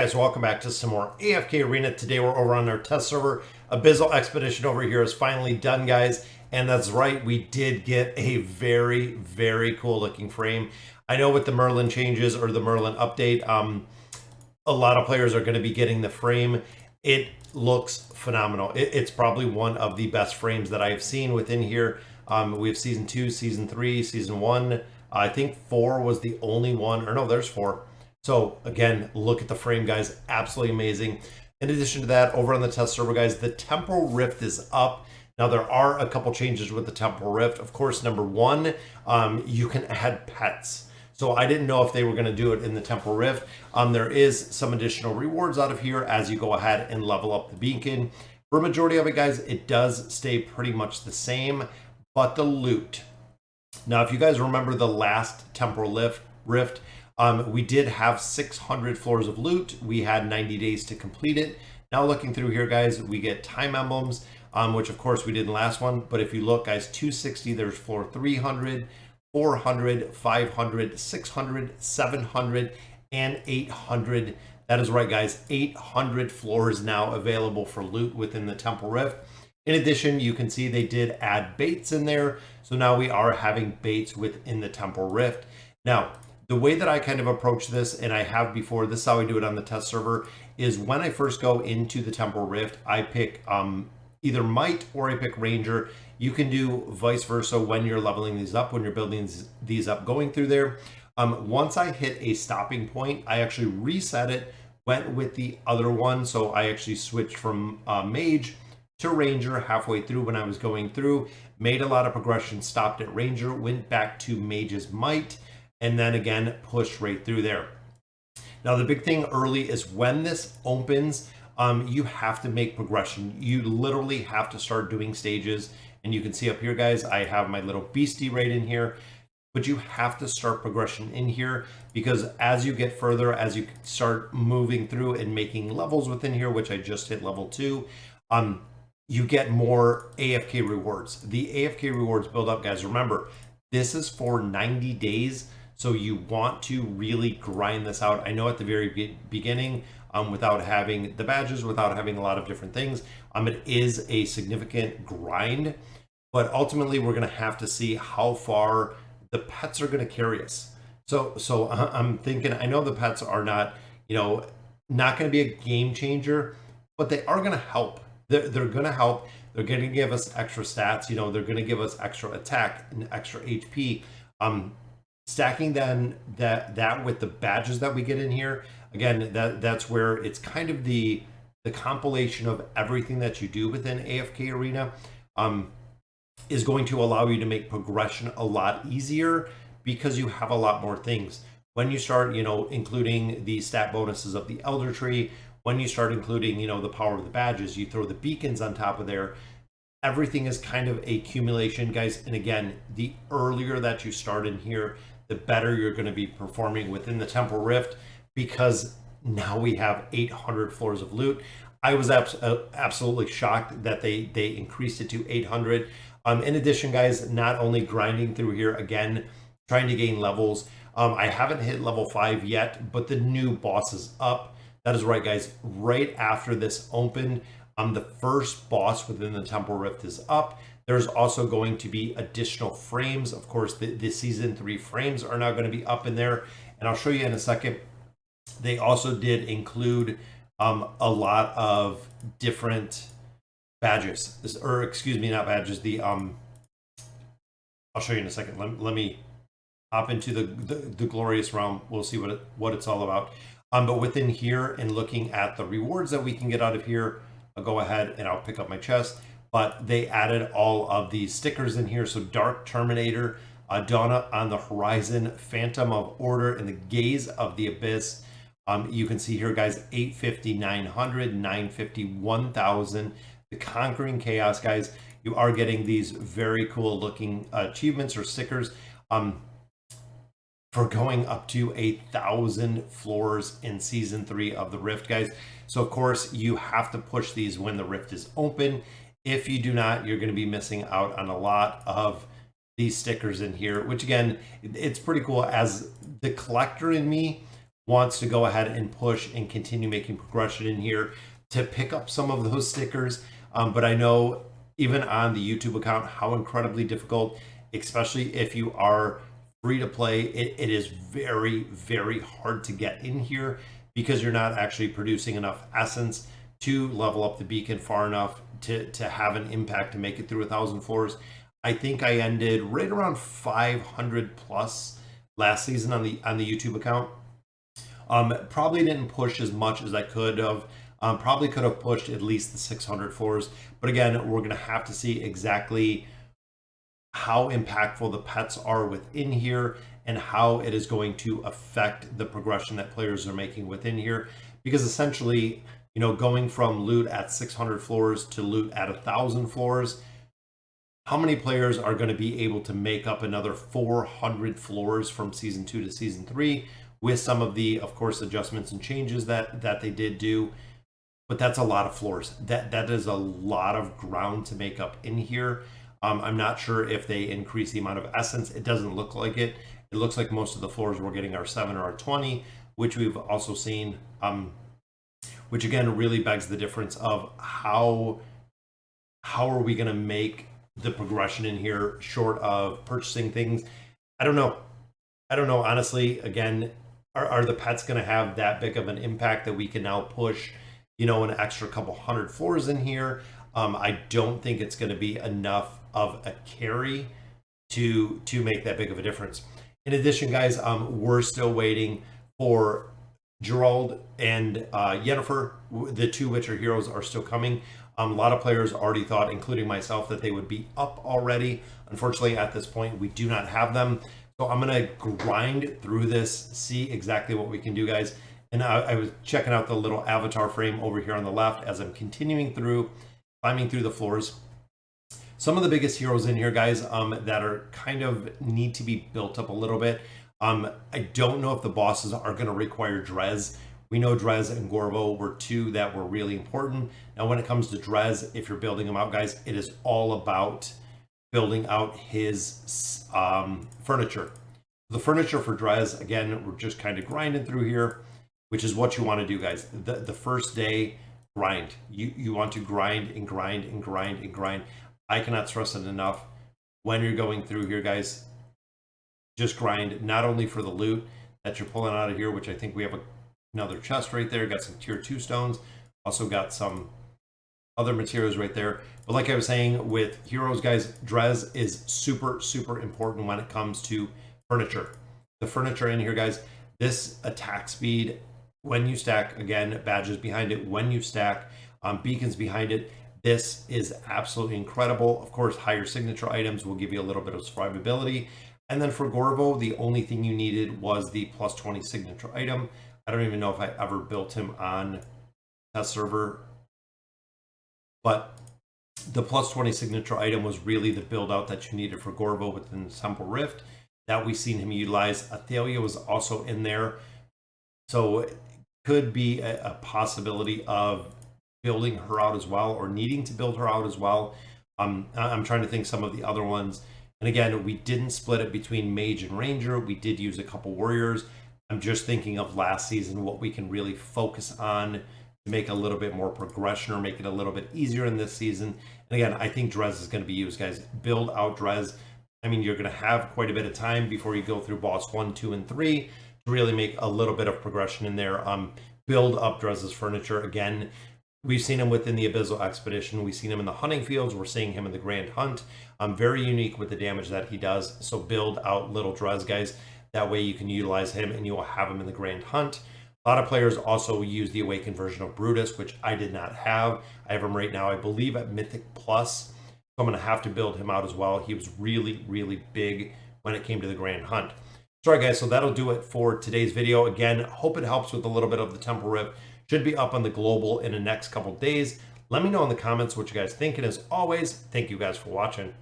guys, welcome back to some more AFK Arena. Today we're over on our test server. Abyssal Expedition over here is finally done, guys. And that's right, we did get a very cool looking frame. I know with the Merlin changes or the Merlin update, a lot of players are going to be getting the frame. It looks phenomenal. It's probably one of the best frames that I've seen within here. We have Season 2, Season 3, Season 1. I think 4 was the only one, or no, there's 4. So again, look at the frame, guys, absolutely amazing. In addition to that, over on the test server, guys, the Temporal Rift is up. Now there are a couple changes with the Temporal Rift. Of course, number one, you can add pets. So I didn't know if they were going to do it in the Temporal Rift. There is some additional rewards out of here as you go ahead and level up the beacon. For a majority of it, guys, it does stay pretty much the same, but the loot. Now, if you guys remember the last Temporal Rift, we did have 600 floors of loot. We had 90 days to complete it. Now looking through here, guys, we get time emblems, which of course we did in the last one. But if you look, guys, 260, there's floor 300, 400, 500, 600, 700, and 800. That is right, guys, 800 floors now available for loot within the Temporal Rift. In addition, you can see they did add baits in there. So now we are having baits within the Temporal Rift. Now, the way that I kind of approach this, and I have before, this is how I do it on the test server, is when I first go into the Temporal Rift, I pick either Might or I pick Ranger. You can do vice versa when you're leveling these up, when you're building these up, going through there. Once I hit a stopping point, I actually reset it, went with the other one. So I actually switched from Mage to Ranger halfway through when I was going through, made a lot of progression, stopped at Ranger, went back to Mage's Might, and then again, push right through there. Now, the big thing early is when this opens, you have to make progression. You literally have to start doing stages. And you can see up here, guys, I have my little beastie right in here. But you have to start progression in here because as you get further, as you start moving through and making levels within here, which I just hit level 2, you get more AFK rewards. The AFK rewards build up, guys. Remember, this is for 90 days. So you want to really grind this out. I know at the very beginning, without having the badges, without having a lot of different things, it is a significant grind. But ultimately, we're going to have to see how far the pets are going to carry us. So I'm thinking, I know the pets are not, not going to be a game changer, but they are going to help. They're going to help. They're going to give us extra stats. They're going to give us extra attack and extra HP. Stacking then that with the badges that we get in here, again, that's where it's kind of the compilation of everything that you do within AFK Arena is going to allow you to make progression a lot easier because you have a lot more things. When you start, including the stat bonuses of the Elder Tree, when you start including, the power of the badges, you throw the beacons on top of there. Everything is kind of a accumulation, guys. And again, the earlier that you start in here, the better you're going to be performing within the Temporal Rift because now we have 800 floors of loot. I was absolutely shocked that they increased it to 800. In addition, guys, not only grinding through here, again, trying to gain levels. I haven't hit level 5 yet, but the new boss is up. That is right, guys. Right after this opened, the first boss within the Temporal Rift is up. There's also going to be additional frames. Of course, the Season 3 frames are now going to be up in there. And I'll show you in a second. They also did include a lot of different badges. Or excuse me, not badges. I'll show you in a second. Let me hop into the glorious realm. We'll see what it's all about. But within here and looking at the rewards that we can get out of here, I'll go ahead and I'll pick up my chest. But they added all of these stickers in here. So Dark Terminator, Dawn on the Horizon, Phantom of Order, and the Gaze of the Abyss. You can see here, guys, 850, 900, 950, 1000. The Conquering Chaos, guys. You are getting these very cool looking achievements or stickers for going up to 1,000 floors in Season 3 of the Rift, guys. So, of course, you have to push these when the Rift is open. If you do not, you're going to be missing out on a lot of these stickers in here, which again, it's pretty cool. As the collector in me, wants to go ahead and push and continue making progression in here to pick up some of those stickers. But I know even on the YouTube account how incredibly difficult, especially if you are free to play, it is very, very hard to get in here because you're not actually producing enough essence to level up the beacon far enough to have an impact to make it through 1,000 floors. I think I ended right around 500 plus last season on the YouTube account. Probably didn't push as much as I could have. Probably could have pushed at least the 600 floors. But again, we're going to have to see exactly how impactful the pets are within here and how it is going to affect the progression that players are making within here. Because essentially, you know, going from loot at 600 floors to loot at 1,000 floors, how many players are going to be able to make up another 400 floors from season 2 to season 3 with some of the, of course, adjustments and changes that they did do? But that's a lot of floors. That is a lot of ground to make up in here. I'm not sure if they increase the amount of essence. It doesn't look like it. It looks like most of the floors we're getting are 7 or 20, which we've also seen, which again really begs the difference of how are we going to make the progression in here short of purchasing things. I don't know honestly. Again, are the pets going to have that big of an impact that we can now push, you know, an extra couple hundred floors in here? I don't think it's going to be enough of a carry to make that big of a difference. In addition, guys, we're still waiting for Gerald and Yennefer. The 2 Witcher heroes are still coming. A lot of players already thought, including myself, that they would be up already. Unfortunately, at this point, we do not have them. So I'm going to grind through this, see exactly what we can do, guys. And I was checking out the little avatar frame over here on the left as I'm continuing through, climbing through the floors. Some of the biggest heroes in here, guys, that are kind of need to be built up a little bit. I don't know if the bosses are going to require Drez. We know Drez and Gorvo were 2 that were really important. Now, when it comes to Drez, if you're building him out, guys, it is all about building out his furniture. The furniture for Drez, again, we're just kind of grinding through here, which is what you want to do, guys. The first day, grind. You want to grind and grind and grind and grind. I cannot stress it enough. When you're going through here, guys, just grind, not only for the loot that you're pulling out of here, which I think we have another chest right there, got some tier 2 stones, also got some other materials right there. But like I was saying with heroes, guys, Drez is super, super important when it comes to furniture. The furniture in here, guys, this attack speed, when you stack, again, badges behind it, when you stack, beacons behind it, this is absolutely incredible. Of course, higher signature items will give you a little bit of survivability. And then for Gorvo, the only thing you needed was the plus 20 signature item. I don't even know if I ever built him on test server, but the plus 20 signature item was really the build out that you needed for Gorvo within the Temporal Rift that we've seen him utilize. Athalia was also in there. So it could be a possibility of building her out as well, or needing to build her out as well. I'm trying to think some of the other ones. And again, we didn't split it between mage and ranger. We did use a couple warriors. I'm just thinking of last season, what we can really focus on to make a little bit more progression or make it a little bit easier in this season. And again, I think Drez is going to be used, guys. Build out Drez. I mean, you're going to have quite a bit of time before you go through boss 1, 2, and 3 to really make a little bit of progression in there. Build up Drez's furniture. Again, we've seen him within the Abyssal Expedition. We've seen him in the hunting fields. We're seeing him in the Grand Hunt. Very unique with the damage that he does. So build out little Drez, guys. That way you can utilize him and you will have him in the Grand Hunt. A lot of players also use the Awakened version of Brutus, which I did not have. I have him right now, I believe, at Mythic Plus. So I'm going to have to build him out as well. He was really, really big when it came to the Grand Hunt. Sorry, guys. So that'll do it for today's video. Again, hope it helps with a little bit of the Temporal Rift. Should be up on the global in the next couple days. Let me know in the comments what you guys think. And as always, thank you guys for watching.